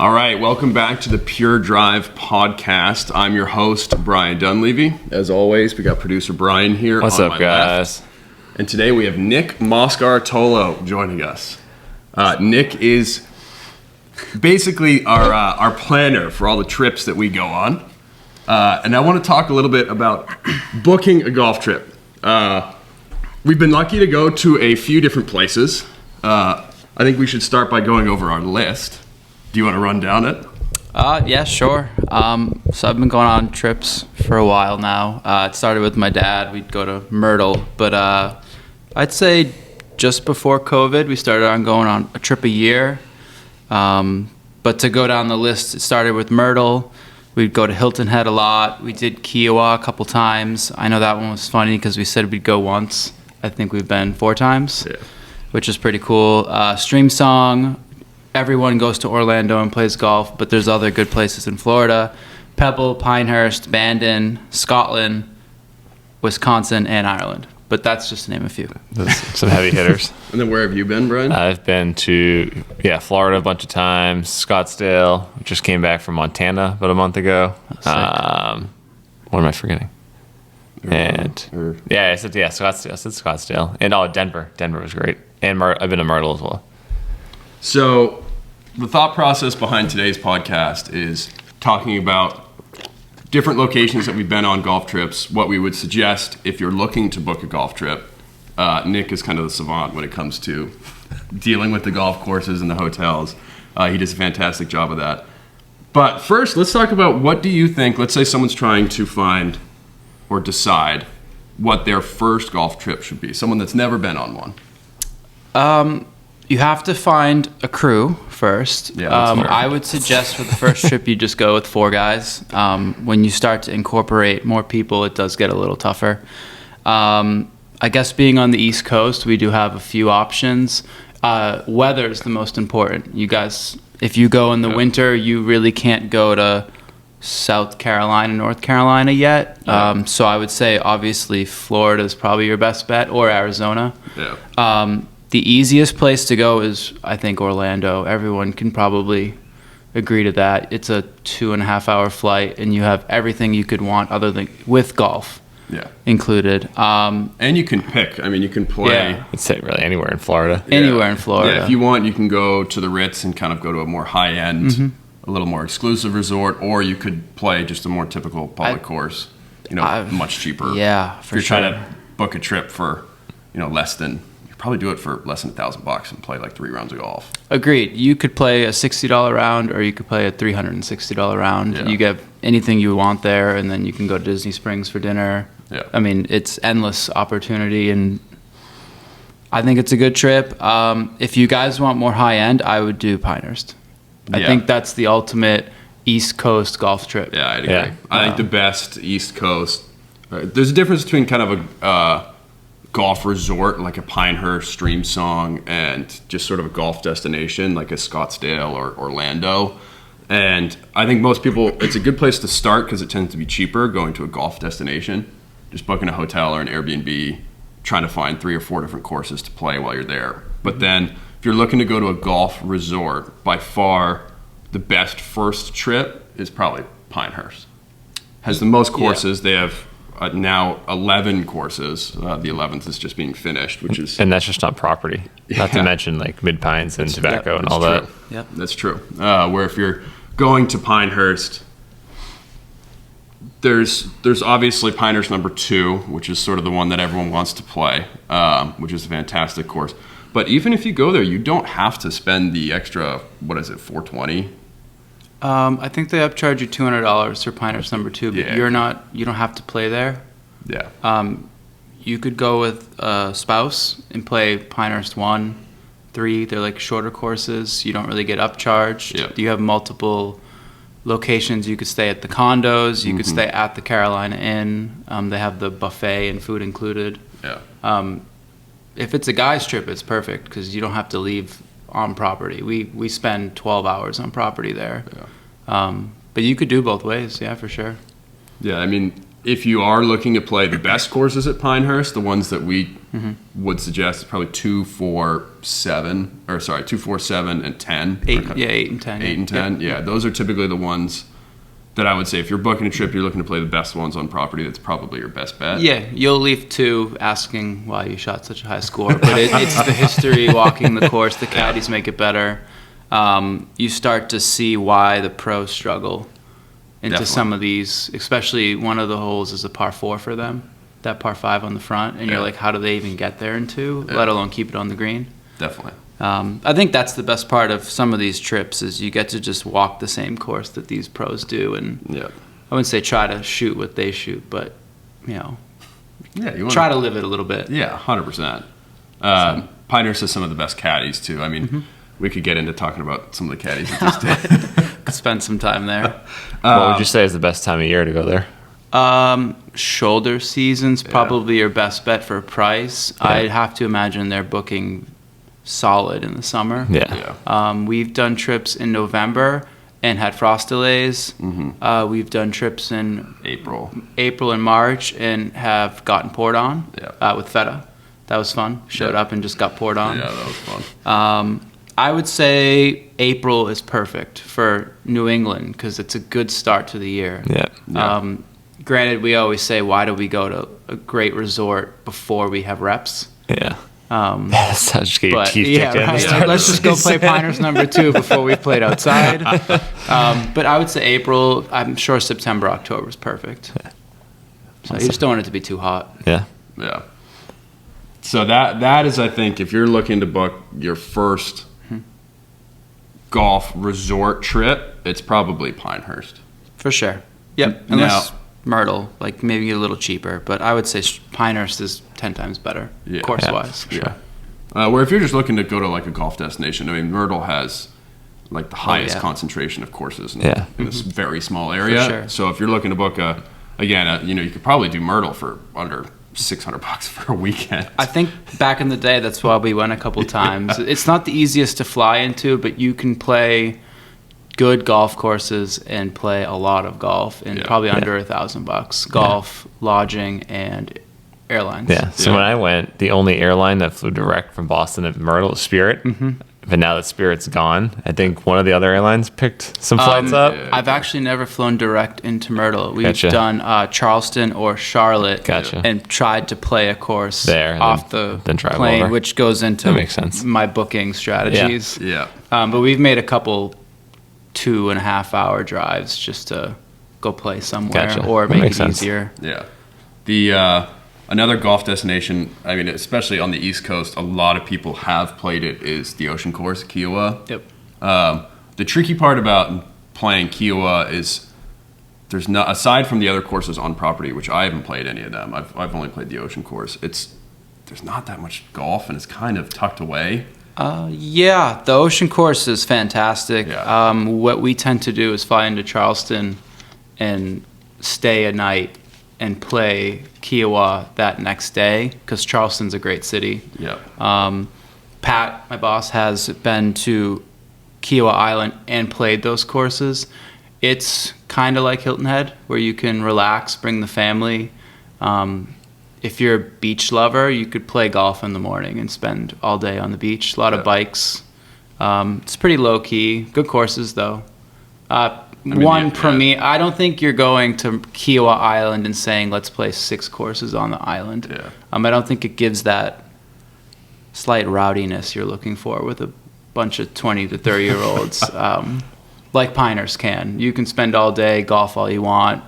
All right, welcome back to the Pure Drive podcast. I'm your host, Brian Dunlevy. As always, we got producer Brian here. What's up, guys? Left. And today we have Nick Moscaritolo joining us. Nick is basically our planner for all the trips that we go on. And I want to talk a little bit about booking a golf trip. We've been lucky to go to a few different places. I think we should start by going over our list. Do you want to run down it? Yeah, sure. So I've been going on trips for a while now. It started with my dad. We'd go to Myrtle, but I'd say just before COVID, we started on going on a trip a year. But to go down the list, it started with Myrtle. We'd go to Hilton Head a lot. We did Kiawah a couple times. I know that one was funny because we said we'd go once. I think we've been 4 times, which is pretty cool. Streamsong. Everyone goes to Orlando and plays golf, but there's other good places in Florida. Pebble, Pinehurst, Bandon, Scotland, Wisconsin, and Ireland. But that's just to name a few. Those some heavy hitters. And then where have you been, Brian? I've been to, Florida a bunch of times. Scottsdale. Just came back from Montana about a month ago. What am I forgetting? I said Scottsdale. I said Scottsdale. And Denver. Denver was great. And I've been to Myrtle as well. So the thought process behind today's podcast is talking about different locations that we've been on golf trips, what we would suggest if you're looking to book a golf trip. Nick is kind of the savant when it comes to dealing with the golf courses and the hotels. He does a fantastic job of that. But first, let's talk about what do you think, let's say someone's trying to find or decide what their first golf trip should be, someone that's never been on one. You have to find a crew first. Yeah, I would suggest for the first trip you just go with 4 guys. When you start to incorporate more people, it does get a little tougher. I guess being on the East Coast, we do have a few options. Weather is the most important. You guys, if you go in the winter, you really can't go to South Carolina, North Carolina yet. So I would say obviously Florida is probably your best bet, or Arizona. The easiest place to go is, I think, Orlando. Everyone can probably agree to that. It's a 2.5-hour flight, and you have everything you could want other than with golf included. And you can pick. I mean, you can play. I'd say really anywhere in Florida. Anywhere in Florida. Yeah, if you want, you can go to the Ritz and kind of go to a more high-end, a little more exclusive resort, or you could play just a more typical public course, much cheaper. Yeah, if you're trying to book a trip for, less than... probably do it for less than $1,000 and play like 3 rounds of golf. Agreed. You could play a $60 round, or you could play a $360 round. You get anything you want there, and then you can go to Disney Springs for dinner. I mean, it's endless opportunity, and I think it's a good trip. If you guys want more high end, I would do Pinehurst. I think that's the ultimate East Coast golf trip. Yeah, I'd agree. I think the best East Coast. There's a difference between kind of a golf resort like a Pinehurst, Streamsong, and just sort of a golf destination like a Scottsdale or Orlando. And I think most people, it's a good place to start because it tends to be cheaper going to a golf destination. Just booking a hotel or an Airbnb, trying to find 3 or 4 different courses to play while you're there. But then if you're looking to go to a golf resort, by far the best first trip is probably Pinehurst. Has the most courses. They have now 11 courses. The 11th is just being finished, which is... And that's just on property. Not to mention like mid-pines and tobacco and all that. Yep. That's true. Where if you're going to Pinehurst, there's obviously Pinehurst number 2, which is sort of the one that everyone wants to play, which is a fantastic course. But even if you go there, you don't have to spend the extra, $420? I think they upcharge you $200 for Pinehurst number 2, but you don't have to play there. You could go with a spouse and play Pinehurst 1, 3. They're like shorter courses. You don't really get upcharged. You have multiple locations. You could stay at the condos. You could stay at the Carolina Inn. They have the buffet and food included. If it's a guy's trip, it's perfect because you don't have to leave on property. We spend 12 hours on property there. But you could do both ways, for sure. I mean, if you are looking to play the best courses at Pinehurst, the ones that we would suggest is probably 2, 4, 7, or sorry, 2, 4, 7, and 10. 8, yeah, 8 and 10. 8 and 10, yeah. Those are typically the ones that I would say if you're booking a trip, you're looking to play the best ones on property. That's probably your best bet. Yeah, you'll leave 2 asking why you shot such a high score, but it's the history, walking the course. The caddies make it better. You start to see why the pros struggle into Definitely. some of these, especially one of the holes is a par 4 for them, that par 5 on the front, and you're like, how do they even get there in 2, let alone keep it on the green? Definitely. I think that's the best part of some of these trips is you get to just walk the same course that these pros do, and Yeah. I wouldn't say try to shoot what they shoot, but you know, Yeah, you want try to live it a little bit. Yeah, 100%. Pinehurst has some of the best caddies too. I mean, we could get into talking about some of the caddies that just did. Could spend some time there. What would you say is the best time of year to go there? Shoulder season's probably your best bet for price. Yeah. I'd have to imagine they're booking solid in the summer. Yeah. We've done trips in November and had frost delays. We've done trips in April. and March and have gotten poured on with feta. That was fun. Showed Yeah. up and just got poured on. Yeah, that was fun. I would say April is perfect for New England because it's a good start to the year. Yeah. Granted, we always say, why do we go to a great resort before we have reps? Yeah. So just get your But teeth yeah, kicked in. to right. start Let's the just go season. play Pinehurst number 2 before we played outside. But I would say April. I'm sure September, October is perfect. So you just don't want it to be too hot. Yeah. Yeah. So that is, I think, if you're looking to book your first golf resort trip, it's probably Pinehurst. For sure. Yep. Unless Myrtle, like maybe get a little cheaper, but I would say Pinehurst is 10 times better, Yeah. course-wise. Yeah. Where if you're just looking to go to like a golf destination, I mean, Myrtle has like the highest concentration of courses in this very small area. sure. So if you're looking to book you could probably do Myrtle for under $600 for a weekend. I think back in the day, that's why we went a couple times. It's not the easiest to fly into, but you can play good golf courses and play a lot of golf in probably under $1,000. Golf, lodging, and airlines. Yeah. So when I went, the only airline that flew direct from Boston to Myrtle was Spirit. But now that Spirit's gone, I think one of the other airlines picked some flights up. Yeah. I've actually never flown direct into Myrtle. We've Gotcha. done Charleston or Charlotte Gotcha. and tried to play a course There, and off then the drive plane, over. which goes into That makes sense. my booking strategies. Yeah. But we've made a couple 2.5-hour drives just to go play somewhere Gotcha. or That make it makes sense. easier. Yeah. The another golf destination, I mean, especially on the East Coast, a lot of people have played it, is the Ocean Course, Kiawah. Yep. The tricky part about playing Kiawah is there's not, aside from the other courses on property, which I haven't played any of them. I've only played the Ocean Course. There's not that much golf, and it's kind of tucked away. Yeah, the Ocean Course is fantastic. Yeah. What we tend to do is fly into Charleston and stay a night and play Kiawah that next day because Charleston's a great city. Yeah. Pat, my boss, has been to Kiawah Island and played those courses. It's kind of like Hilton Head where you can relax, bring the family. If you're a beach lover, you could play golf in the morning and spend all day on the beach. A lot of bikes. It's pretty low key. Good courses though. I don't think you're going to Kiawah Island and saying let's play 6 courses on the island. Yeah. I don't think it gives that slight rowdiness you're looking for with a bunch of 20 to 30 year olds like Pinehurst can. You can spend all day, golf all you want,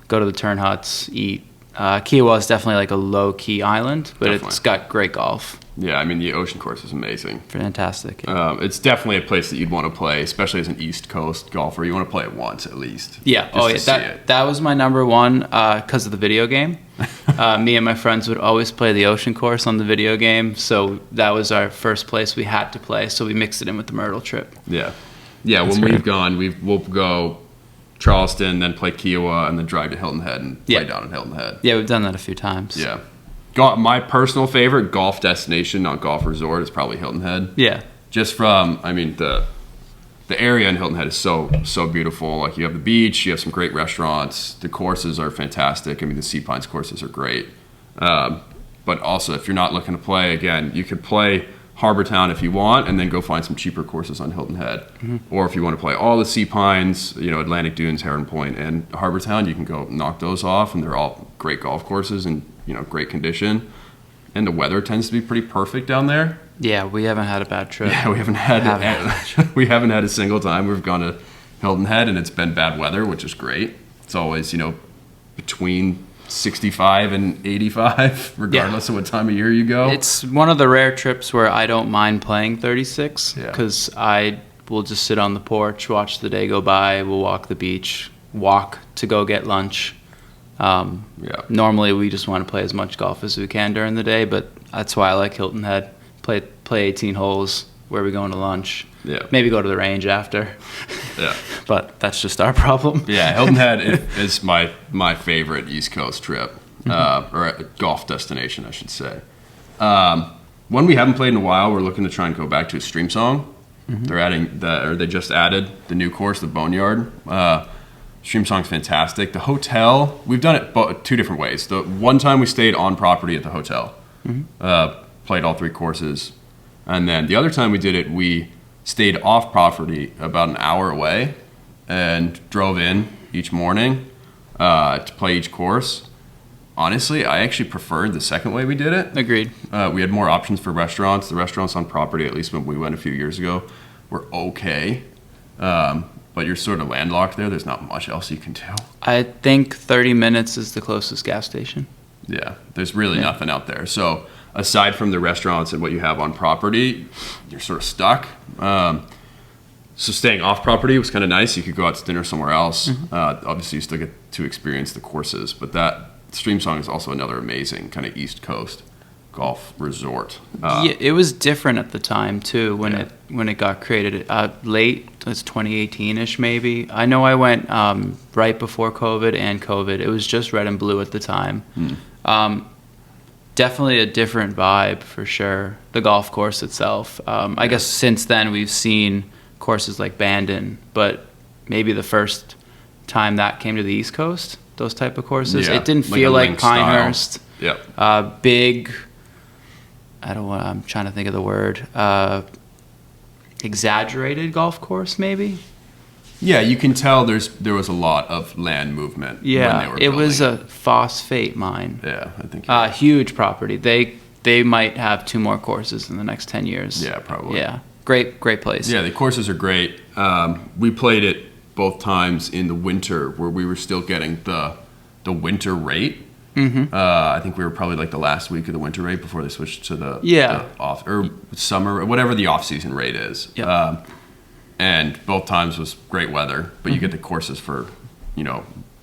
go to the turn huts, eat. Kiawah is definitely like a low-key island, but it's got great golf. Yeah, I mean, the Ocean Course is amazing. Fantastic. It's definitely a place that you'd want to play, especially as an East Coast golfer. You want to play it once at least. Yeah. Just to see it. That was my number one because of the video game. Me and my friends would always play the Ocean Course on the video game, so that was our first place we had to play. So we mixed it in with the Myrtle trip. Yeah. Yeah, when we've gone, we'll go Charleston, then play Kiawah, and then drive to Hilton Head and play down in Hilton Head. Yeah, we've done that a few times. Yeah. My personal favorite golf destination, not golf resort, is probably Hilton Head. Yeah. Just from, I mean, the area in Hilton Head is so beautiful. Like, you have the beach, you have some great restaurants, the courses are fantastic. I mean, the Sea Pines courses are great. But But also, if you're not looking to play, again, you could play Harbor Town if you want, and then go find some cheaper courses on Hilton Head. Or if you want to play all the Sea Pines, Atlantic Dunes, Heron Point, and Harbor Town, you can go knock those off, and they're all great golf courses and great condition. And the weather tends to be pretty perfect down there. Yeah, we haven't had a bad trip. Yeah, we haven't had a single time we've gone to Hilton Head and it's been bad weather, which is great. It's always between 65 and 85, regardless of what time of year you go. It's one of the rare trips where I don't mind playing 36 because I will just sit on the porch, watch the day go by. We'll walk the beach, walk to go get lunch. Normally we just want to play as much golf as we can during the day, but that's why I like Hilton Head. Play 18 holes. Where are we going to lunch? Yeah. Maybe go to the range after. Yeah. But that's just our problem. Yeah, Hilton Head is my favorite East Coast trip, or a golf destination, I should say. One we haven't played in a while, we're looking to try and go back to is Streamsong. They just added the new course, the Boneyard. Streamsong's fantastic. The hotel, we've done it two different ways. The one time we stayed on property at the hotel, played all 3 courses. And then the other time we did it, we stayed off property about an hour away and drove in each morning to play each course. Honestly, I actually preferred the second way we did it. Agreed. We had more options for restaurants. The restaurants on property, at least when we went a few years ago, were okay. But you're sort of landlocked there. There's not much else you can do. I think 30 minutes is the closest gas station. Yeah, there's really nothing out there. So aside from the restaurants and what you have on property, you're sort of stuck. So staying off property was kind of nice. You could go out to dinner somewhere else. Obviously, you still get to experience the courses. But that Streamsong is also another amazing kind of East Coast golf resort. Yeah, it was different at the time too when it got created. Late, it's 2018-ish maybe. I know I went right before COVID and COVID. It was just red and blue at the time. Definitely a different vibe for sure. The golf course itself. I guess since then we've seen courses like Bandon, but maybe the first time that came to the East Coast, those type of courses, it didn't feel like Pinehurst. Big. I'm trying to think of the word. Exaggerated golf course, maybe. Yeah, you can tell there was a lot of land movement. Yeah, when they were it was a building phosphate mine. Yeah, I think. Huge property. They might have 2 more courses in the next 10 years. Yeah, probably. Yeah, great place. Yeah, the courses are great. We played it both times in the winter, where we were still getting the winter rate. I think we were probably like the last week of the winter rate before they switched to the off or summer, whatever the off-season rate is. And both times was great weather, but you get the courses for,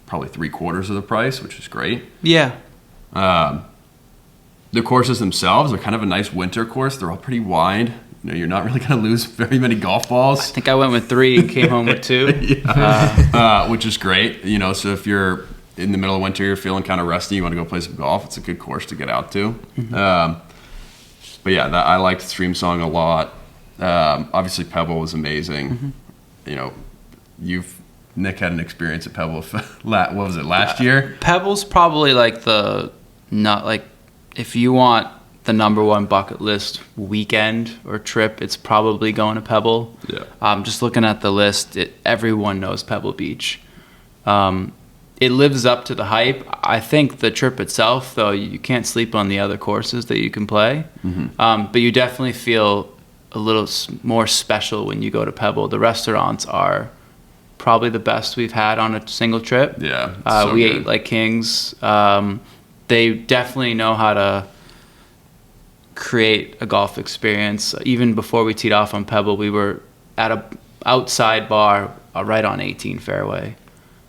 probably 3/4 of the price, which is great. Yeah. The courses themselves are kind of a nice winter course. They're all pretty wide. You're not really going to lose very many golf balls. I think I went with 3 and came home with 2. Which is great. So if you're in the middle of winter, you're feeling kind of rusty, you want to go play some golf, it's a good course to get out to. But yeah, I liked Streamsong a lot. Obviously Pebble was amazing. Nick had an experience at Pebble. What was it, last year? Pebble's probably like if you want the #1 bucket list weekend or trip, it's probably going to Pebble. Yeah. Just looking at the list, everyone knows Pebble Beach. It lives up to the hype. I think the trip itself, though, you can't sleep on the other courses that you can play. But you definitely feel a little more special when you go to Pebble. The restaurants are probably the best we've had on a single trip. Yeah, we ate like kings. They definitely know how to create a golf experience. Even before we teed off on Pebble, we were at a outside bar right on 18 fairway.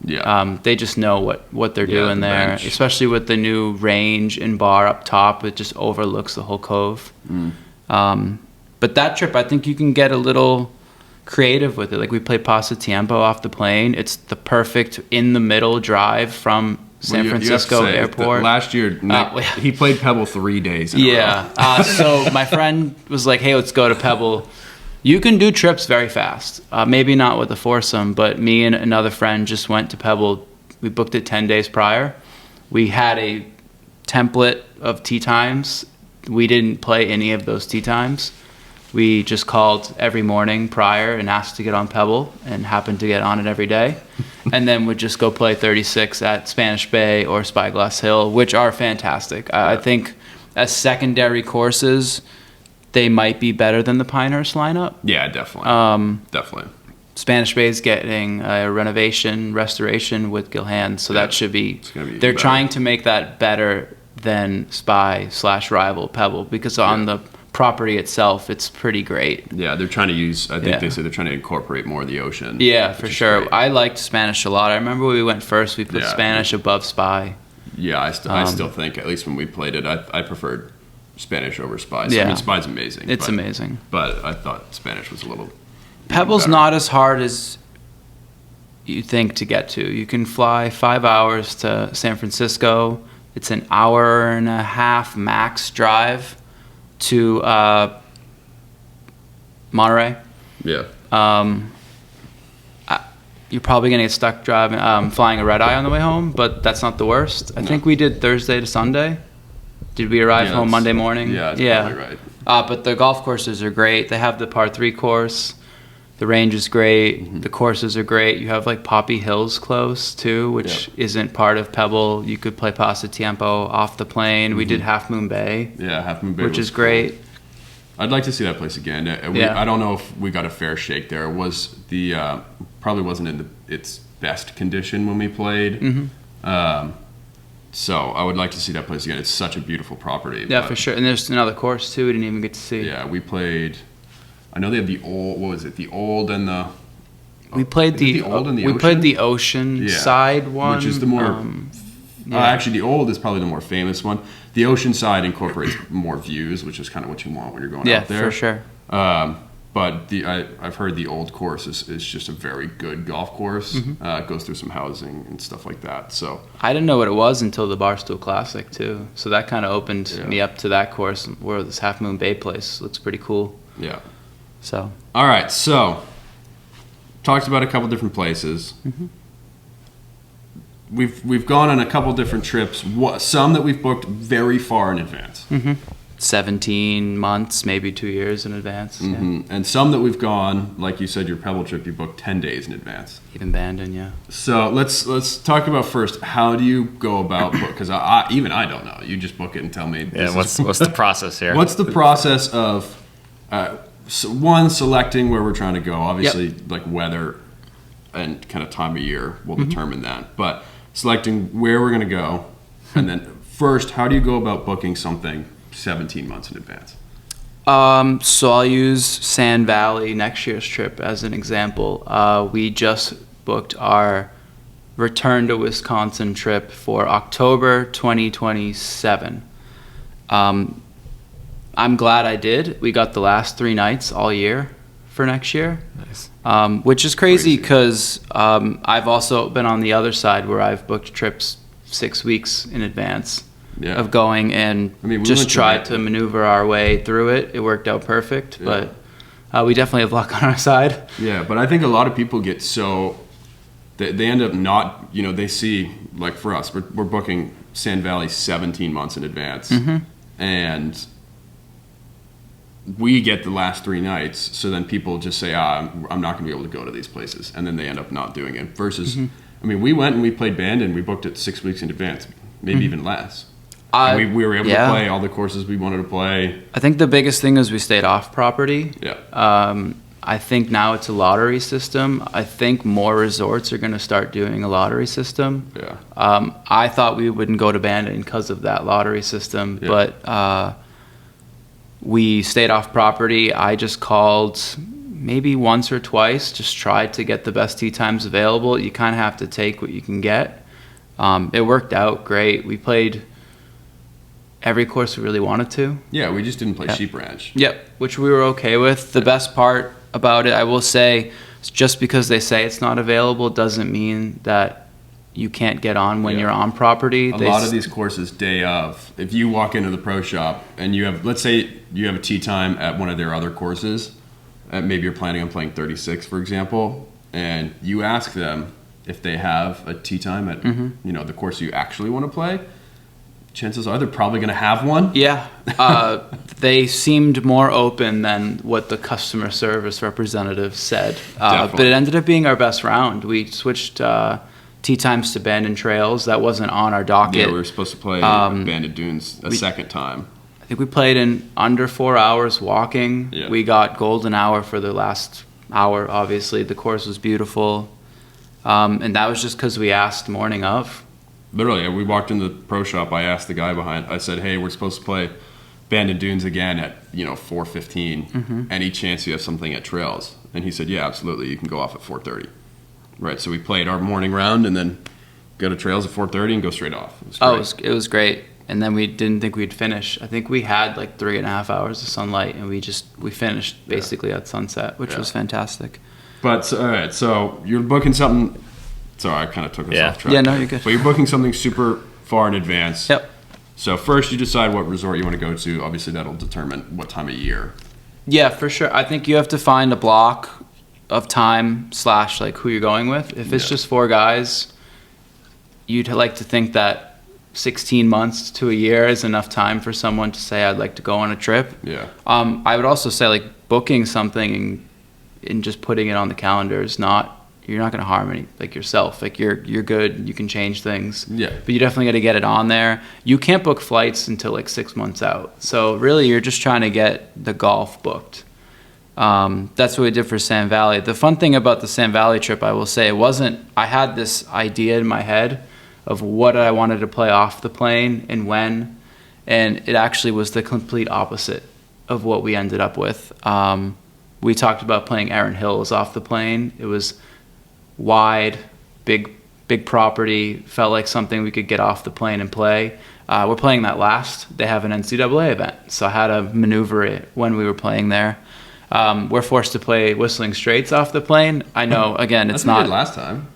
Yeah. They just know what they're doing there, bench. Especially with the new range and bar up top. It just overlooks the whole cove. But that trip, I think you can get a little creative with it. Like we played Paso Tiempo off the plane. It's the perfect in the middle drive from San Francisco airport. Last year, he played Pebble 3 days in a row. So my friend was like, hey, let's go to Pebble. You can do trips very fast. Maybe not with a foursome, but me and another friend just went to Pebble. We booked it 10 days prior. We had a template of tee times. We didn't play any of those tee times. We just called every morning prior and asked to get on Pebble, and happened to get on it every day. And then would just go play 36 at Spanish Bay or Spyglass Hill, which are fantastic. I think as secondary courses, they might be better than the Pinehurst lineup. Yeah, definitely. Definitely. Spanish Bay is getting a restoration with Gilhan, so that should be. They're trying to make that better than Spy/rival Pebble, because on the property itself, it's pretty great. Yeah, they're trying to use. I think they say they're trying to incorporate more of the ocean. Yeah, for sure. Great. I liked Spanish a lot. I remember when we went first, we put Spanish above Spy. Yeah, I still think, at least when we played it, I preferred Spanish over Spy. So, I mean, Spy's amazing. It's amazing. But I thought Spanish was a little. Pebble's not as hard as you think to get to. You can fly 5 hours to San Francisco. It's an hour and a half max drive to Monterey. Yeah. You're probably going to get stuck flying a red eye on the way home, but that's not the worst. I think we did Thursday to Sunday. Did we arrive home Monday morning? Yeah, that's probably right. But the golf courses are great. They have the par 3 course. The range is great. Mm-hmm. The courses are great. You have like Poppy Hills close too, which isn't part of Pebble. You could play Pasatiempo off the plane. Mm-hmm. We did Half Moon Bay. Yeah, Half Moon Bay, which is great. Cool. I'd like to see that place again. I don't know if we got a fair shake there. It was probably wasn't in its best condition when we played. Mm-hmm. So I would like to see that place again. It's such a beautiful property. Yeah, for sure. And there's another course too we didn't even get to see. Yeah, we played. I know they have the old. What was it? The old and the. We played the old and the ocean. We played the ocean side one, which is the more. Actually, the old is probably the more famous one. The ocean side incorporates more views, which is kind of what you want when you're going out there. Yeah, for sure. But I've heard the old course is just a very good golf course. Mm-hmm. It goes through some housing and stuff like that. So I didn't know what it was until the Barstool Classic too. So that kind of opened me up to that course, where this Half Moon Bay place looks pretty cool. Yeah. So. All right. So talked about a couple different places. Mm-hmm. We've gone on a couple different trips. Some that we've booked very far in advance. Mm-hmm. 17 months, maybe 2 years in advance. Mm-hmm. And some that we've gone, like you said, your Pebble trip, you booked 10 days in advance. Even Bandon, yeah. So let's talk about first, how do you go about book? Because even I don't know. You just book it and tell me. Yeah, what's the process here? What's the process of selecting where we're trying to go? Obviously, like weather and kind of time of year will determine that. But selecting where we're going to go, and then first, how do you go about booking something 17 months in advance? So I'll use Sand Valley next year's trip as an example. We just booked our return to Wisconsin trip for October 2027. I'm glad I did. We got the last 3 nights all year for next year. Nice. Which is crazy because I've also been on the other side where I've booked trips 6 weeks in advance of going, and we just tried to maneuver our way through it. It worked out perfect, but we definitely have luck on our side. Yeah, but I think a lot of people get so they end up not, they see, like for us, we're booking Sand Valley 17 months in advance, and we get the last 3 nights, so then people just say, I'm not going to be able to go to these places, and then they end up not doing it. Versus, we went and we played Bandon, we booked it 6 weeks in advance, maybe even less. We were able to play all the courses we wanted to play. I think the biggest thing is we stayed off property. Yeah. I think now it's a lottery system. I think more resorts are going to start doing a lottery system. Yeah. I thought we wouldn't go to Bandon because of that lottery system, but we stayed off property. I just called maybe once or twice, just tried to get the best tee times available. You kind of have to take what you can get. It worked out great. We played every course we really wanted to. Yeah, we just didn't play Sheep Ranch. Yep, which we were okay with. The best part about it, I will say, just because they say it's not available doesn't mean that you can't get on when you're on property. A lot of these courses, day of, if you walk into the pro shop and you have, let's say you have a tee time at one of their other courses, maybe you're planning on playing 36, for example, and you ask them if they have a tee time at the course you actually want to play, chances are they're probably going to have one. Yeah. They seemed more open than what the customer service representative said. But it ended up being our best round. We switched tee times to Bandon Trails. That wasn't on our docket. Yeah, we were supposed to play Bandon Dunes a second time. I think we played in under 4 hours walking. Yeah. We got golden hour for the last hour, obviously. The course was beautiful. And that was just because we asked morning of. Literally, we walked in the pro shop. I asked the guy behind. I said, "Hey, we're supposed to play Bandon Dunes again at 4:15. Any chance you have something at Trails?" And he said, "Yeah, absolutely. You can go off at 4:30." Right. So we played our morning round and then go to Trails at 4:30 and go straight off. It was great. And then we didn't think we'd finish. I think we had like 3.5 hours of sunlight, and we finished basically at sunset, which was fantastic. But all right, so you're booking something. Sorry, I kind of took us off track. Yeah, no, you're good. But you're booking something super far in advance. Yep. So first you decide what resort you want to go to. Obviously, that'll determine what time of year. Yeah, for sure. I think you have to find a block of time / like who you're going with. If it's just 4 guys, you'd like to think that 16 months to a year is enough time for someone to say, I'd like to go on a trip. Yeah. I would also say like booking something and just putting it on the calendar is you're not going to harm yourself. Like you're good. You can change things. Yeah. But you definitely got to get it on there. You can't book flights until like 6 months out. So really you're just trying to get the golf booked. That's what we did for Sand Valley. The fun thing about the Sand Valley trip, I will say, I had this idea in my head of what I wanted to play off the plane and when, and it actually was the complete opposite of what we ended up with. We talked about playing Erin Hills off the plane. It was wide, big property, felt like something we could get off the plane and play. We're playing that last. They have an NCAA event, so I had to maneuver it when we were playing there. We're forced to play Whistling Straits off the plane. I know, again, it's not... That's what we did last time.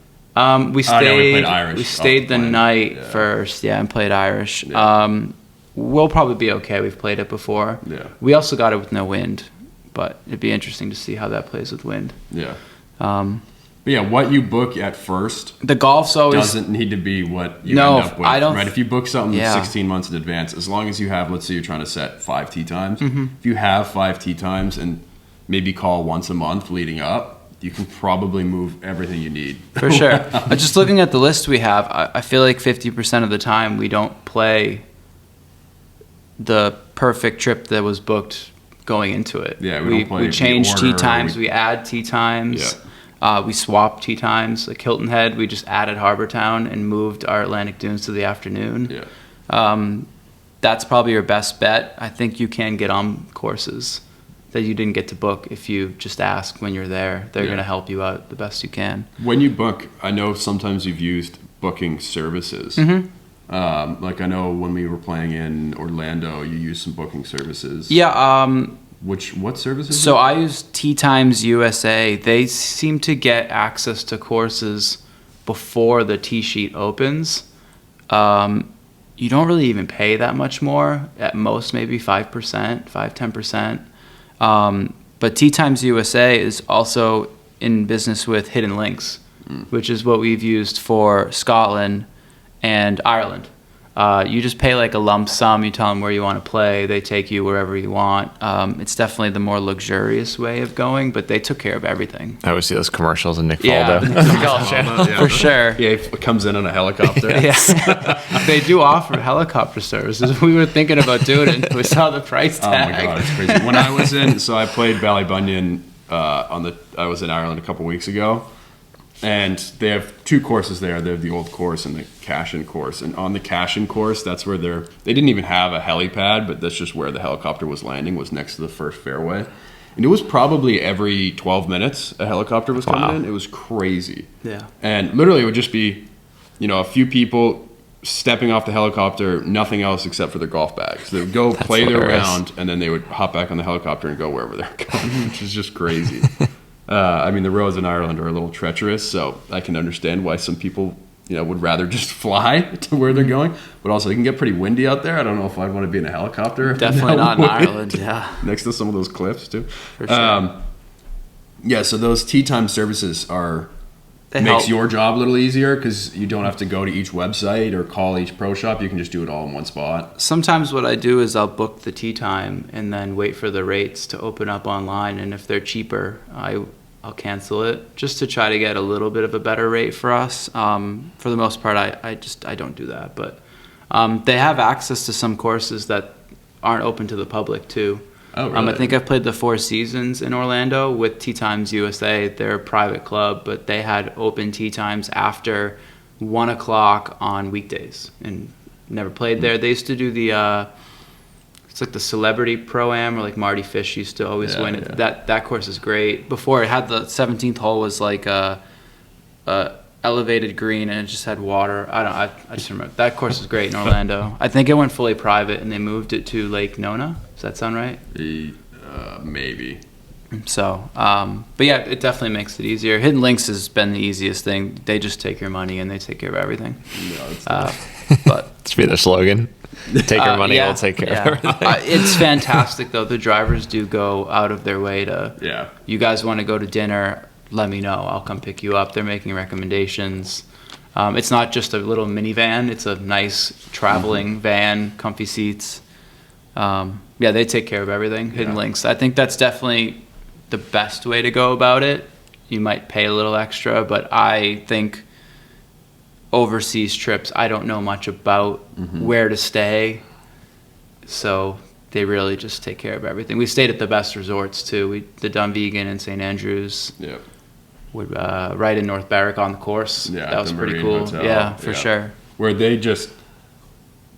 We stayed Irish we stayed the night first, and played Irish. Yeah. We'll probably be okay. We've played it before. Yeah. We also got it with no wind, but it'd be interesting to see how that plays with wind. Yeah. But yeah, what you book at first the golf's always doesn't need to be what you end up with. I don't, right? If you book something 16 months in advance, as long as you have, let's say you're trying to set 5 tee times. If you have 5 tee times and maybe call once a month leading up, you can probably move everything you need. For sure. Just looking at the list we have, I feel like 50% of the time we don't play the perfect trip that was booked going into it. Yeah, we change tee times, we add tee times. Yeah. We swap tee times. Like Hilton Head, we just added Harbortown and moved our Atlantic Dunes to the afternoon. Yeah. That's probably your best bet. I think you can get on courses that you didn't get to book if you just ask when you're there. They're going to help you out the best you can. When you book, I know sometimes you've used booking services. Like I know when we were playing in Orlando, you used some booking services. Yeah. What services? So I use Tee Times USA. They seem to get access to courses before the tee sheet opens. You don't really even pay that much more. At most, maybe 5%, 10%. But Tee Times USA is also in business with Hidden Links, which is what we've used for Scotland and Ireland. You just pay like a lump sum. You tell them where you want to play. They take you wherever you want. It's definitely the more luxurious way of going, but they took care of everything. I always see those commercials in Nick Yeah. Faldo. For sure. Yeah, he comes in on a helicopter. Yeah. They do offer helicopter services. We were thinking about doing it. We saw the price tag. Oh my god, it's crazy. When I was I played Ballybunion I was in Ireland a couple weeks ago. And they have 2 courses there. They have the old course and the Cashin course. And on the Cashin course, that's where they didn't even have a helipad, but that's just where the helicopter was landing, was next to the first fairway. And it was probably every 12 minutes a helicopter was coming in. It was crazy. Yeah. And literally it would just be, a few people stepping off the helicopter, nothing else except for their golf bags. They would go play their round, and then they would hop back on the helicopter and go wherever they're going, which is just crazy. The roads in Ireland are a little treacherous, so I can understand why some people, would rather just fly to where they're going. But also, it can get pretty windy out there. I don't know if I'd want to be in a helicopter. Definitely not in Ireland, yeah. Next to some of those cliffs, too. For sure. So those tee time services are They makes help. your job a little easier because you don't have to go to each website or call each pro shop. You can just do it all in one spot. Sometimes what I do is I'll book the tee time and then wait for the rates to open up online, and if they're cheaper, I'll cancel it just to try to get a little bit of a better rate for us. For the most part, I don't do that, but they have access to some courses that aren't open to the public too. Oh, really? I think I've played the Four Seasons in Orlando with Tee Times USA. They're a private club, but they had open tee times after 1 o'clock on weekdays, and never played there. They used to do the it's like the Celebrity Pro-Am, or like Marty Fish used to always win it. Yeah. That course is great. Before, it had the 17th hole was like a elevated green, and it just had water. I just remember that course is great in Orlando. I think it went fully private and they moved it to Lake Nona. Does that sound right? Maybe. So, but yeah, it definitely makes it easier. Hidden Links has been the easiest thing. They just take your money and they take care of everything. No, but it should be their slogan. Take your money, we'll take care of everything. It's fantastic though. The drivers do go out of their way to. Yeah. You guys want to go to dinner? Let me know. I'll come pick you up. They're making recommendations. It's not just a little minivan. It's a nice traveling van, comfy seats. Yeah, they take care of everything. Hidden Links. I think that's definitely the best way to go about it. You might pay a little extra, but I think overseas trips, I don't know much about where to stay. So they really just take care of everything. We stayed at the best resorts too. The Dunvegan and St. Andrews. Yep. Right in North Barrack on the course. Yeah, that was pretty Marine cool. Hotel. Yeah, for sure. Where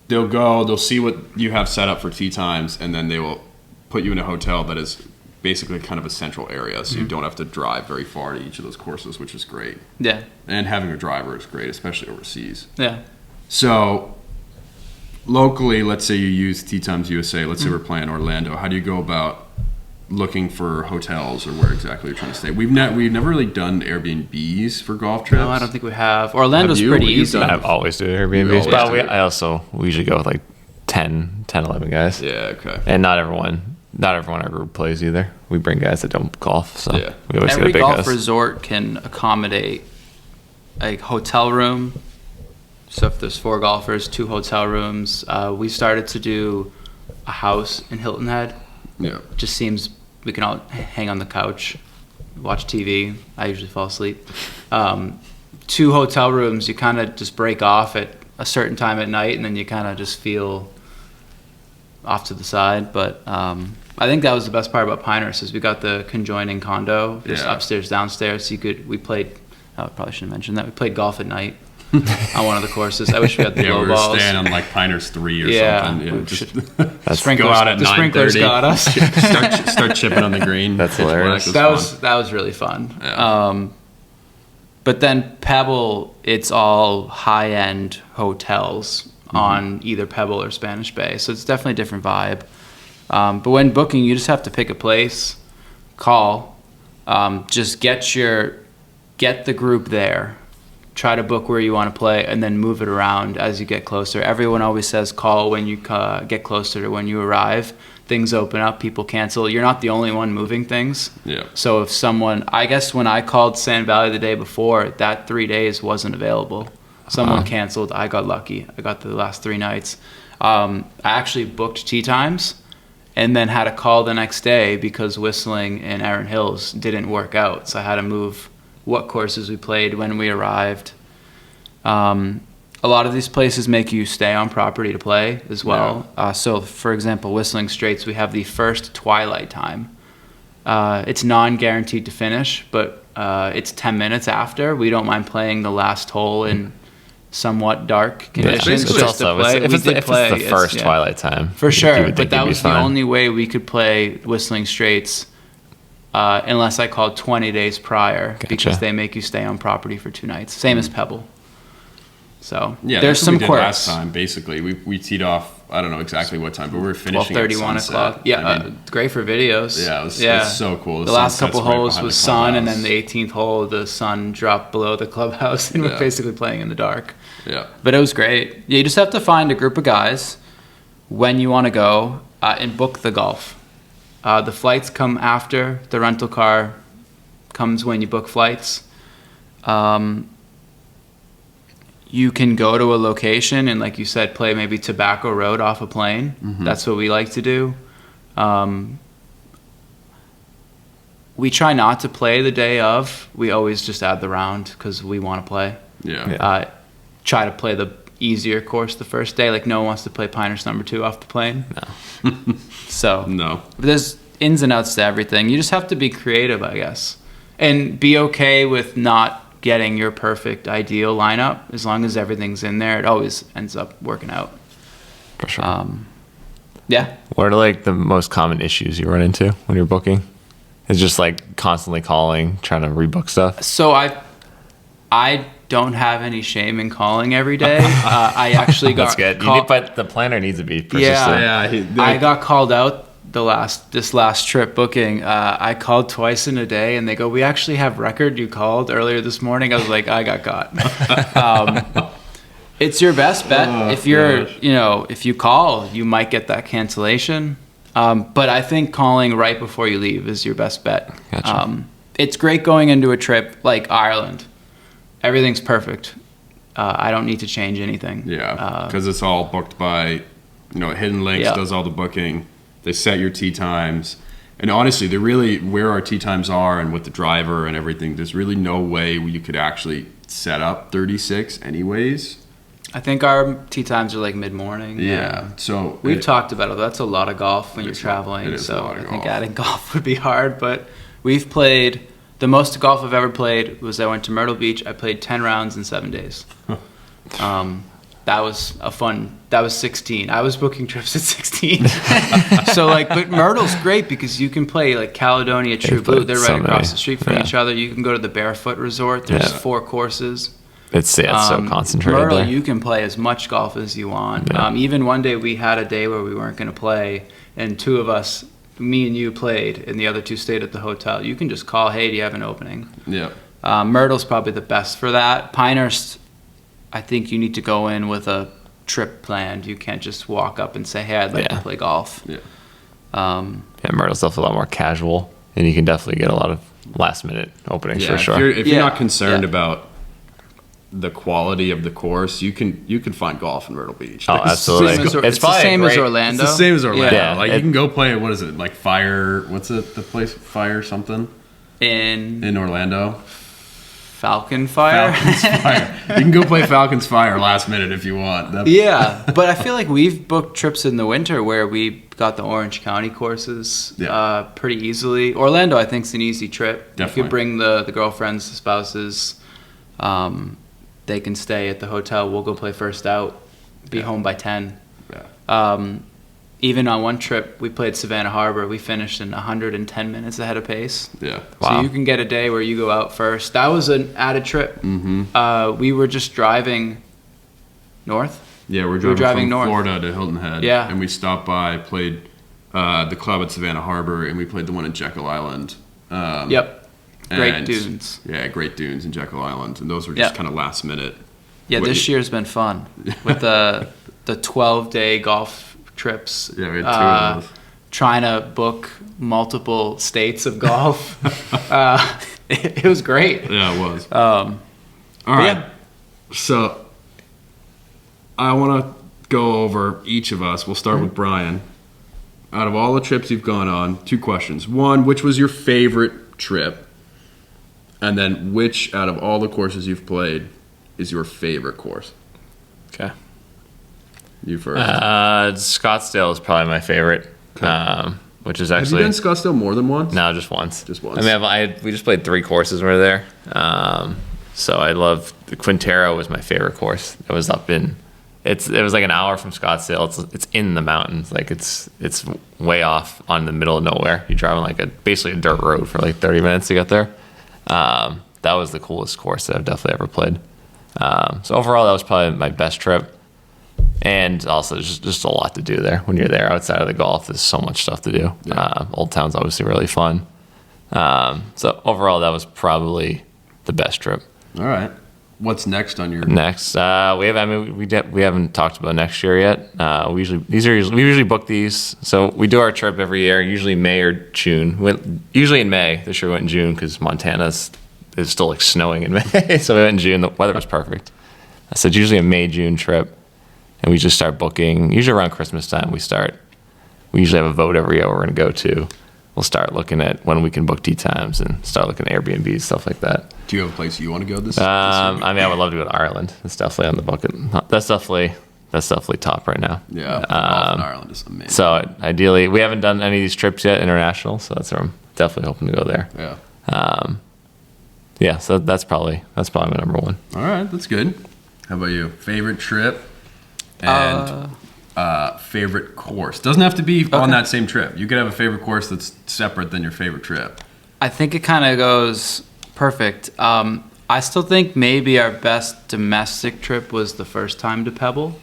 they'll see what you have set up for tee times, and then they will put you in a hotel that is basically kind of a central area, so you don't have to drive very far to each of those courses, which is great. Yeah. And having a driver is great, especially overseas. Yeah. So locally, let's say you use Tee Times USA, let's say we're playing Orlando, how do you go about looking for hotels, or where exactly you're trying to stay? We've never really done Airbnbs for golf trips. No, I don't think we have. Orlando's Have you? pretty What you've easy. done? I've always do Airbnbs, but we usually go with like 10, 11 guys. Yeah, okay. And not everyone our group plays either. We bring guys that don't golf, so Yeah. we always Every get a big golf guys. resort can accommodate a hotel room. So if there's 4 golfers, 2 hotel rooms. We started to do a house in Hilton Head. Yeah. It just seems we can all hang on the couch, watch TV. I usually fall asleep. 2 hotel rooms, you kind of just break off at a certain time at night, and then you kind of just feel off to the side. But I think that was the best part about Pinehurst is we got the conjoining condo, just upstairs, downstairs. So we played. I probably shouldn't mention that. We played golf at night on one of the courses. I wish we had the glow we were balls. staying on like Pinehurst 3 or something. Yeah, just Sprinklers, go out at the sprinklers 9:30. got us. start chipping on the green. That's Pitch hilarious. black That was really fun. Yeah. But then Pebble, it's all high-end hotels on either Pebble or Spanish Bay, so it's definitely a different vibe. But when booking, you just have to pick a place, call, just get the group there, try to book where you want to play, and then move it around as you get closer. Everyone always says call when you get closer to when you arrive. Things open up, people cancel. You're not the only one moving things. Yeah. So if someone, I guess when I called Sand Valley the day before, that 3 days wasn't available. Someone canceled. I got lucky. I got the last 3 nights. I actually booked tee times and then had a call the next day because Whistling and Erin Hills didn't work out. So I had to move what courses we played when we arrived. A lot of these places make you stay on property to play as well. Yeah. So, for example, Whistling Straits, we have the first twilight time. It's non-guaranteed to finish, but it's 10 minutes after. We don't mind playing the last hole in somewhat dark conditions just to play. If it's the first twilight time. For sure, but that was the only way we could play Whistling Straits unless I called 20 days prior because they make you stay on property for 2 nights. Same as Pebble. So yeah, there's some quirks. Last time, basically, we teed off. I don't know exactly what time, but we were finishing 12:30, 1 o'clock. Yeah, great for videos. Yeah, it was so cool. The last couple holes was sun, and then the 18th hole, the sun dropped below the clubhouse, and we're basically playing in the dark. Yeah, but it was great. You just have to find a group of guys when you want to go and book the golf. The flights come after. The rental car comes when you book flights. You can go to a location and, like you said, play maybe Tobacco Road off a plane. That's what we like to do. We try not to play the day of. We always just add the round because we want to play. Yeah. Try to play the easier course the first day. Like, no one wants to play Pinehurst number 2 off the plane. No. So No. there's ins and outs to everything. You just have to be creative, I guess, and be okay with not getting your perfect ideal lineup. As long as everything's in there, it always ends up working out. For sure. Yeah. What are like the most common issues you run into when you're booking? It's just like constantly calling, trying to rebook stuff. So I don't have any shame in calling every day. I actually got That's good. But the planner needs to be persistent. Yeah. I got called out this last trip booking. I called twice in a day, and they go, "We actually have record you called earlier this morning." I was like, I got caught. It's your best bet. If you're, if you call, you might get that cancellation. But I think calling right before you leave is your best bet. Gotcha. It's great going into a trip like Ireland. Everything's perfect. I don't need to change anything. Yeah, because it's all booked by, Hidden Links does all the booking. They set your tee times. And honestly, they're really where our tee times are and with the driver and everything, there's really no way you could actually set up 36 anyways. I think our tee times are like mid-morning. Yeah. So we've talked about it. That's a lot of golf when you're traveling. It is a lot of I think golf. adding golf would be hard, but we've played, the most golf I've ever played was I went to Myrtle Beach. I played 10 rounds in 7 days. That was that was 16. I was booking trips at 16. So but Myrtle's great because you can play like Caledonia, True Blue. They're right across the street from each other. You can go to the Barefoot Resort. There's 4 courses. It's so concentrated Myrtle, there. you can play as much golf as you want. Yeah. Even one day we had a day where we weren't going to play, and 2 of us, me and you, played, and the other 2 stayed at the hotel. You can just call, "Hey, do you have an opening?" Yeah. Myrtle's probably the best for that. Pinehurst, I think you need to go in with a trip planned. You can't just walk up and say, "Hey, I'd like to play golf." Yeah. Myrtle's definitely a lot more casual, and you can definitely get a lot of last-minute openings for sure. If you're not concerned about the quality of the course, you can find golf in Myrtle Beach. Oh, absolutely. It's the same as Orlando. It's the same as Orlando. Yeah. You can go play, what is it, like Fire, what's it, the place, Fire something? In Orlando? Falcon Fire? Falcons Fire. You can go play Falcons Fire last minute if you want. But I feel like we've booked trips in the winter where we got the Orange County courses pretty easily. Orlando, I think, is an easy trip. Definitely. You could bring the girlfriends, the spouses. They can stay at the hotel. We'll go play first out, be home by 10. Yeah. Even on one trip, we played Savannah Harbor. We finished in 110 minutes ahead of pace. Yeah. So you can get a day where you go out first. That was an added trip. Mm-hmm. We were just driving north. Yeah, we're driving from north. Florida to Hilton Head. Yeah. And we stopped by, played the club at Savannah Harbor, and we played the one in Jekyll Island. Yep. Great and- dunes. Yeah, great dunes in Jekyll Island. And those were just kind of last minute. Yeah, this year's been fun with the 12-day golf trips. Yeah, we had 2 of those. Trying to book multiple states of golf. It was great. Yeah, it was. All right. Yeah. So I want to go over each of us. We'll start with Brian. Out of all the trips you've gone on, 2 questions. 1, which was your favorite trip? And then which out of all the courses you've played is your favorite course? Okay. You first. Scottsdale is probably my favorite, which is Have actually... you done Scottsdale more than once? No, just once. Just once. I mean, we just played 3 courses when we were there. So I love the Quintero was my favorite course. It was up in, it was like an hour from Scottsdale. It's in the mountains. Like it's way off on the middle of nowhere. You're driving like basically a dirt road for like 30 minutes to get there. That was the coolest course that I've definitely ever played. So overall, that was probably my best trip. And also, just a lot to do there. When you're there outside of the golf, there's so much stuff to do. Yeah. Old Town's obviously really fun. So overall, that was probably the best trip. All right. What's next on your... Next, we haven't talked about next year yet. We usually book these. So we do our trip every year, usually May or June. Usually in May. This year we went in June because Montana's was still like snowing in May, so we went in June. The weather was perfect. So it's usually a May-June trip, and we just start booking. Usually around Christmas time, we usually have a vote every year we're going to go to. We'll start looking at when we can book tea times and start looking at Airbnbs, stuff like that. Do you have a place you want to go this year? I mean, I would love to go to Ireland. It's definitely on the bucket. That's definitely top right now. Yeah, Ireland is amazing. So ideally, we haven't done any of these trips yet, international, so that's where I'm definitely hoping to go there. Yeah. Yeah, so that's probably my number one. All right, that's good. How about you? Favorite trip and favorite course? Doesn't have to be on that same trip. You could have a favorite course that's separate than your favorite trip. I think it kind of goes perfect. I still think maybe our best domestic trip was the first time to Pebble.